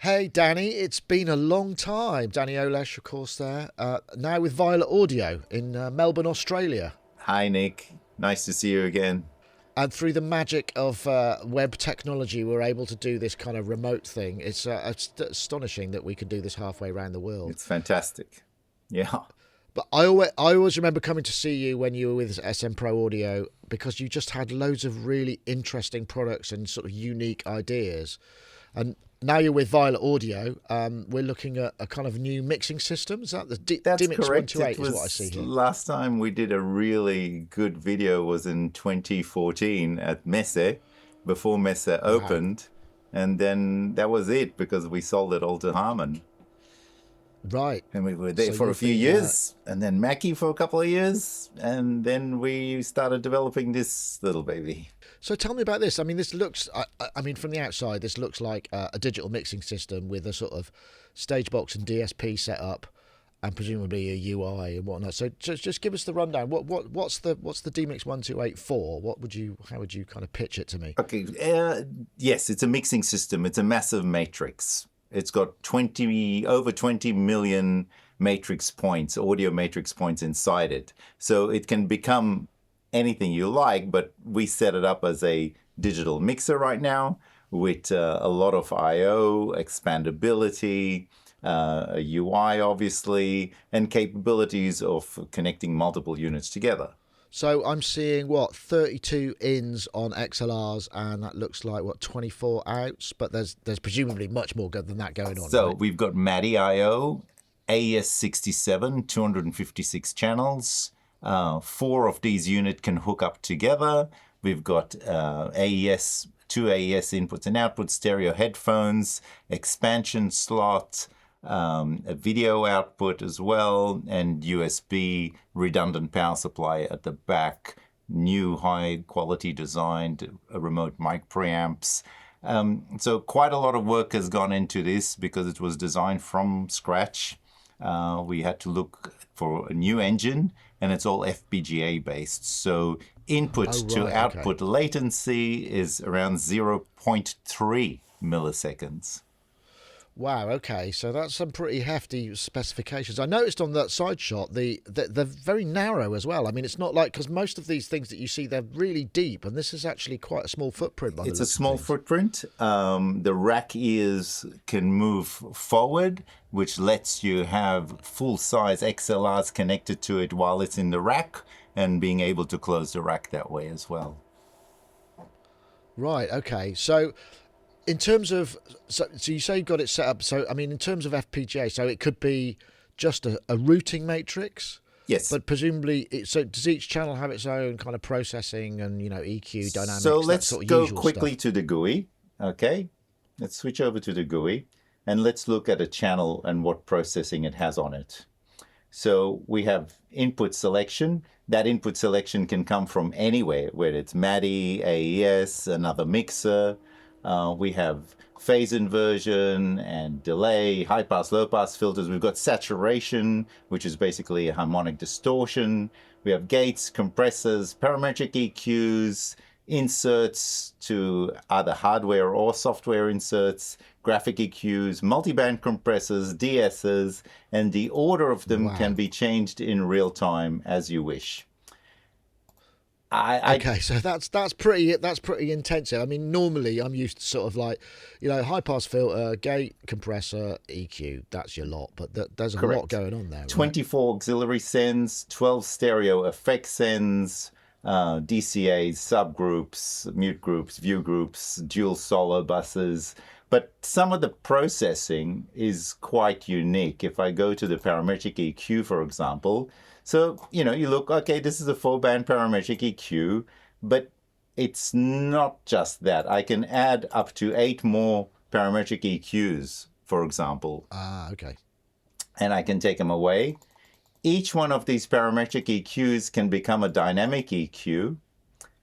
Hey, Danny, it's been a long time. Danny Olesh, of course, there. Now with Violet Audio in Melbourne, Australia. Hi, Nick. Nice to see you again. And through the magic of web technology, we're able to do this kind of remote thing. It's astonishing that we can do this halfway around the world. It's fantastic. Yeah. But I always remember coming to see you when you were with SM Pro Audio because you just had loads of really interesting products and sort of unique ideas. And now you're with Violet Audio. We're looking at a kind of new mixing system. Is that the That's correct. dMIX128 It is what I see was here? last time we did a really good video was in 2014 at Messe, before Messe Wow. opened. And then that was it because we sold it all to Harman. Right. And we were there So for a you've few been years, and then Mackie for a couple of years, and then we started developing this little baby. So tell me about this. I mean, this looks. I mean, from the outside, this looks like a digital mixing system with a sort of stage box and DSP set up, and presumably a UI and whatnot. So just give us the rundown. What's the dMIX128 for? How would you kind of pitch it to me? Okay, yes, it's a mixing system. It's a massive matrix. It's got over 20 million matrix points, audio matrix points inside it. So it can become anything you like, but we set it up as a digital mixer right now with a lot of I/O, expandability, a UI obviously, and capabilities of connecting multiple units together. So I'm seeing 32 ins on XLRs, and that looks like 24 outs. But there's presumably much more than that going on, So right? we've got MADI I/O, AES67, 256 channels. Four of these units can hook up together. We've got AES, two AES inputs and outputs, stereo headphones, expansion slot, a video output as well, and USB redundant power supply at the back, new high quality designed remote mic preamps. So quite a lot of work has gone into this because it was designed from scratch. We had to look for a new engine, and it's all FPGA based. So input Oh to right, okay. output latency is around zero point 0.3 milliseconds. Wow. Okay. So that's some pretty hefty specifications. I noticed on that side shot they're very narrow as well. I mean, it's not like because most of these things that you see they're really deep, and this is actually quite a small footprint by the It's a looks of small things. footprint. The rack ears can move forward, which lets you have full-size XLRs connected to it while it's in the rack and being able to close the rack that way as well. Right. Okay. So in terms of so you say you got it set up. So I mean, in terms of FPGA, so it could be just a routing matrix. Yes. But presumably, so does each channel have its own kind of processing and EQ So dynamics, that let's sort of go usual quickly stuff? to the GUI. Okay. Let's switch over to the GUI and let's look at a channel and what processing it has on it. So we have input selection. That input selection can come from anywhere, whether it's MADI, AES, another mixer. We have phase inversion and delay, high pass, low pass filters. We've got saturation, which is basically a harmonic distortion. We have gates, compressors, parametric EQs, inserts to either hardware or software inserts, graphic EQs, multiband compressors, DSs, and the order of them can Wow. be changed in real time as you wish. I Okay, so that's pretty intensive. I mean, normally I'm used to sort of like, high pass filter, gate, compressor, EQ. That's your lot, but there's a lot Correct. going on there, right? 24 auxiliary sends, 12 stereo effect sends, DCAs, subgroups, mute groups, view groups, dual solo buses. But some of the processing is quite unique. If I go to the parametric EQ, for example, so, you look, okay, this is a 4-band parametric EQ, but it's not just that. I can add up to 8 more parametric EQs, for example, Ah, okay. and I can take them away. Each one of these parametric EQs can become a dynamic EQ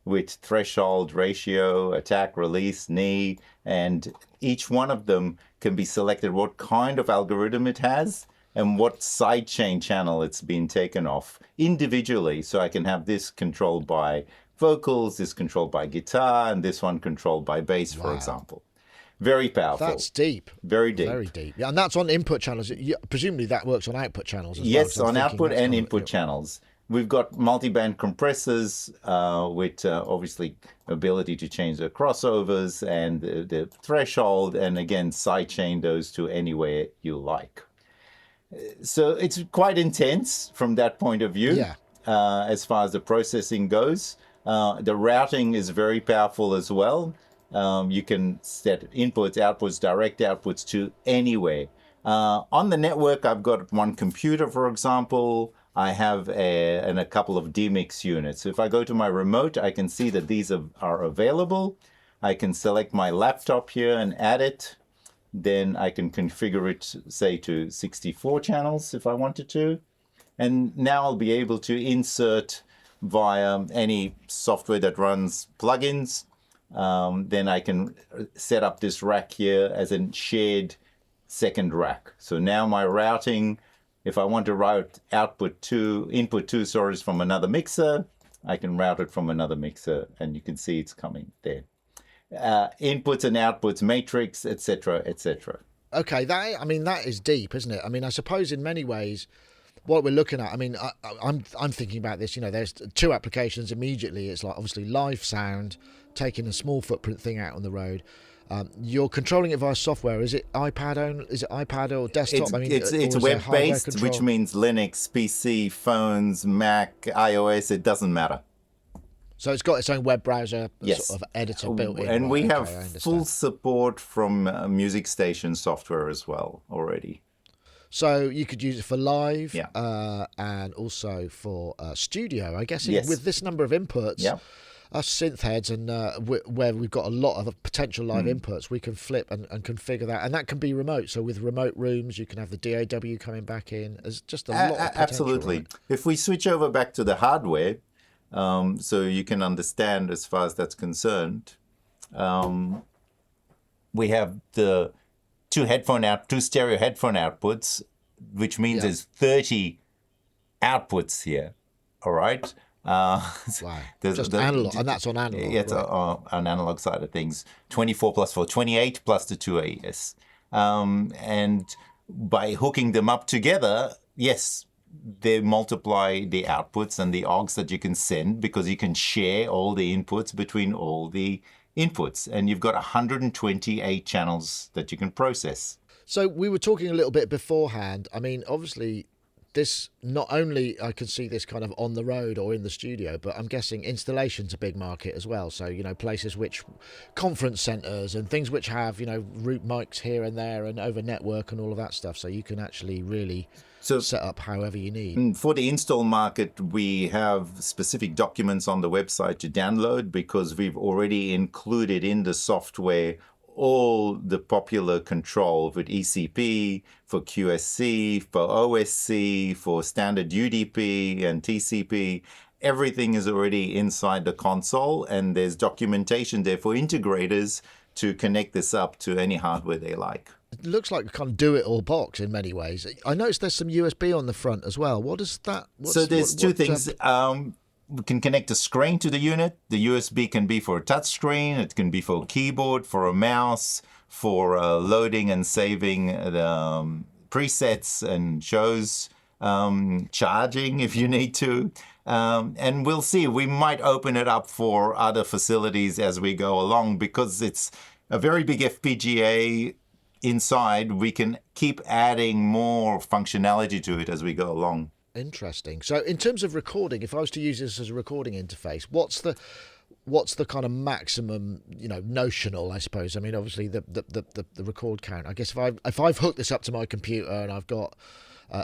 with threshold, ratio, attack, release, knee, and each one of them can be selected what kind of algorithm it has and what sidechain channel it's been taken off individually. So I can have this controlled by vocals, this controlled by guitar, and this one controlled by bass, for Wow. example. Very powerful. That's deep. Very deep. Very deep. Yeah, and that's on input channels. Presumably that works on output channels as well. Yes, 'Cause I'm on thinking output that's and kind of- input channels. We've got multi-band compressors with obviously ability to change the crossovers and the threshold, and again, sidechain those to anywhere you like. So it's quite intense from that point of view. Yeah. As far as the processing goes. The routing is very powerful as well. You can set inputs, outputs, direct outputs to anywhere. On the network, I've got one computer, for example. I have a couple of dMix units. If I go to my remote, I can see that these are available. I can select my laptop here and add it. Then I can configure it, say, to 64 channels if I wanted to. And now I'll be able to insert via any software that runs plugins. Then I can set up this rack here as a shared second rack. So now my routing, if I want to route input two sources from another mixer, I can route it from another mixer, and you can see it's coming there. Inputs and outputs matrix, etc., etc. Okay, that is deep, isn't it? I mean, I suppose in many ways, what we're looking at, I mean, I'm thinking about this. You know, there's two applications immediately. It's like obviously live sound, taking a small footprint thing out on the road. You're controlling it via software. Is it iPad only? Is it iPad or desktop? It's web-based, which means Linux, PC, phones, Mac, iOS. It doesn't matter. So it's got its own web browser, yes, sort of editor built in. And we have full support from Music Station software as well already. So you could use it for live, yeah. And also for studio. I guess yes. With this number of inputs, yeah. Us synth heads, and where we've got a lot of potential live inputs, we can flip and configure that, and that can be remote. So with remote rooms, you can have the DAW coming back in. There's just a lot of potential. Absolutely. Right? If we switch over back to the hardware, so you can understand as far as that's concerned, we have the two stereo headphone outputs, which means there's 30 outputs here. All right. Wow. Just analog, and that's on analog. Yeah, it's on analog side of things. 24 plus 4, 28 plus the two AES. And by hooking them up together, yes, they multiply the outputs and the OGs that you can send, because you can share all the inputs between all the inputs, and you've got 128 channels that you can process. So we were talking a little bit beforehand. I mean, obviously, this, not only I can see this kind of on the road or in the studio, but I'm guessing installation's a big market as well. So, you know, places which, conference centres and things which have, you know, root mics here and there and over network and all of that stuff. So you can actually really set up however you need. For the install market, we have specific documents on the website to download, because we've already included in the software all the popular control with ECP, for QSC, for OSC, for standard UDP and TCP. Everything is already inside the console, and there's documentation there for integrators to connect this up to any hardware they like. It looks like a kind of do-it-all box in many ways. I noticed there's some USB on the front as well. What is that? So there's two things. We can connect a screen to the unit. The USB can be for a touch screen. It can be for a keyboard, for a mouse, for loading and saving the presets and shows, charging if you need to. And we'll see. We might open it up for other facilities as we go along, because it's a very big FPGA inside. We can keep adding more functionality to it as we go along. Interesting. So in terms of recording, if I was to use this as a recording interface, what's the kind of maximum, you know, notional, I suppose? I mean, obviously the record count. I guess if I've hooked this up to my computer and I've got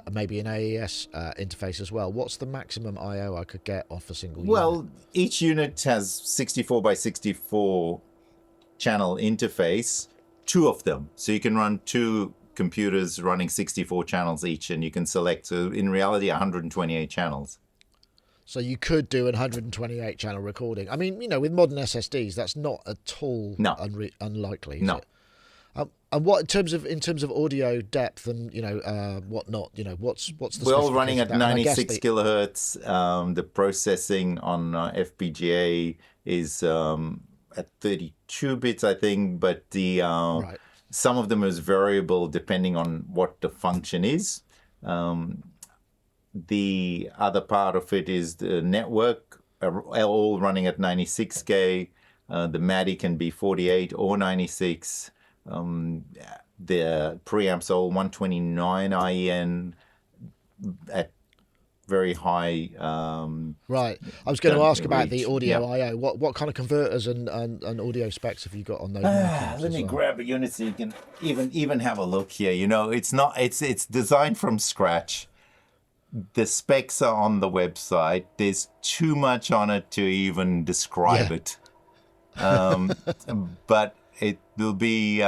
maybe an AES interface as well, what's the maximum I/O I could get off a single unit? Well, each unit has 64 by 64 channel interface, two of them. So you can run two computers running 64 channels each, and you can select, so in reality 128 channels. So you could do a 128 channel recording. I mean, you know, with modern SSDs, that's not at all unlikely, is it? And what in terms of audio depth and, you know, whatnot, you know, what's the we're all running at 96 kilohertz. The processing on FPGA is at 32 bits, I think, but the Right. some of them is variable depending on what the function is. The other part of it is the network, all running at 96K. The MADI can be 48 or 96. The preamps all 129 IEN at very high. Right. I was going to ask about the reach. audio Yeah. I/O. What kind of converters and audio specs have you got on those micros? Let me grab a unit so you can even have a look here. You know, it's designed from scratch. The specs are on the website. There's too much on it to even describe it. But it will be,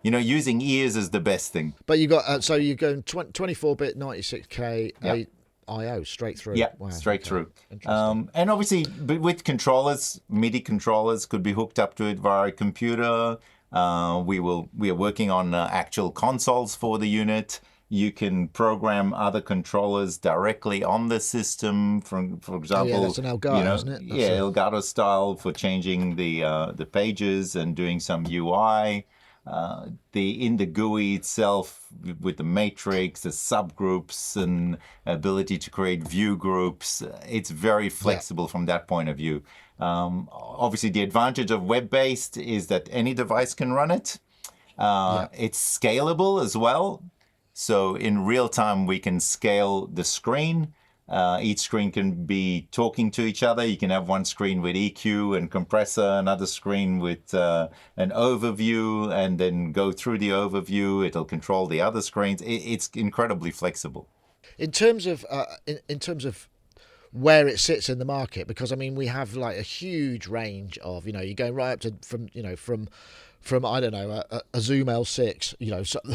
using ears is the best thing. But you got so you're going 24-bit 96K Yep. I/O straight through. Yeah, Wow, straight okay. through. Interesting. And obviously, with controllers, MIDI controllers could be hooked up to it via a computer. We are working on actual consoles for the unit. You can program other controllers directly on the system. For example, that's an Elgato, isn't it? That's Elgato style for changing the pages and doing some UI. In the GUI itself, with the matrix, the subgroups, and ability to create view groups, it's very flexible from that point of view. Obviously, the advantage of web-based is that any device can run it. It's scalable as well. So in real time, we can scale the screen. Each screen can be talking to each other. You can have one screen with EQ and compressor, another screen with an overview, and then go through the overview. It'll control the other screens. It's incredibly flexible. In terms of where it sits in the market, because I mean we have like a huge range of, you're going right up to from I don't know a Zoom L6,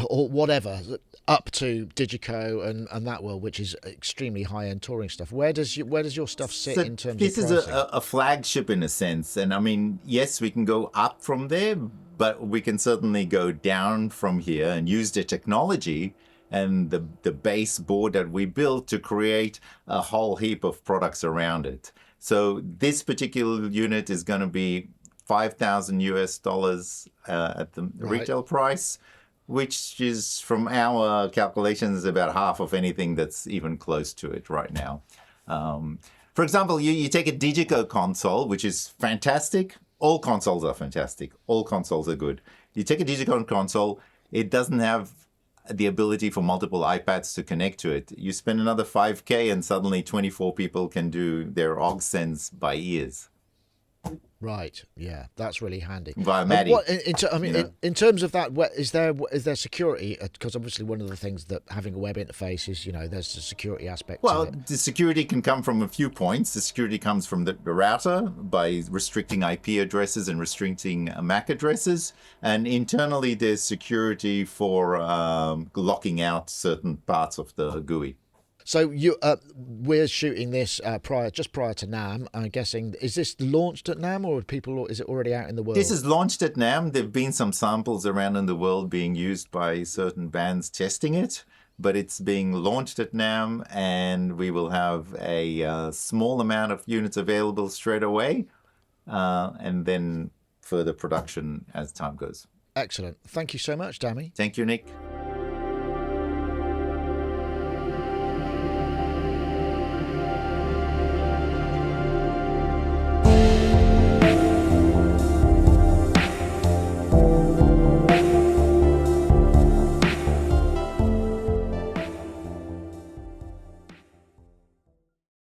or whatever, up to Digico and that world, which is extremely high end touring stuff. Where does your stuff sit in terms of pricing? This is a flagship in a sense, and I mean, yes, we can go up from there, but we can certainly go down from here and use the technology and the base board that we built to create a whole heap of products around it. So this particular unit is going to be $5,000 at the retail price, which is, from our calculations, about half of anything that's even close to it right now. For example, you take a Digico console, which is fantastic. All consoles are fantastic. All consoles are good. You take a Digico console, it doesn't have the ability for multiple iPads to connect to it. You spend another $5K and suddenly 24 people can do their aux sends by ears. Right, yeah, that's really handy. Via MADI. In terms of that, is there security? Because obviously one of the things that having a web interface is, there's a security aspect to it. Well, the security can come from a few points. The security comes from the router by restricting IP addresses and restricting MAC addresses. And internally, there's security for locking out certain parts of the GUI. So we're shooting this prior to NAMM. I'm guessing, is this launched at NAMM, or is it already out in the world? This is launched at NAMM. There've been some samples around in the world being used by certain bands testing it, but it's being launched at NAMM, and we will have a small amount of units available straight away, and then further production as time goes. Excellent. Thank you so much, Danny. Thank you, Nick.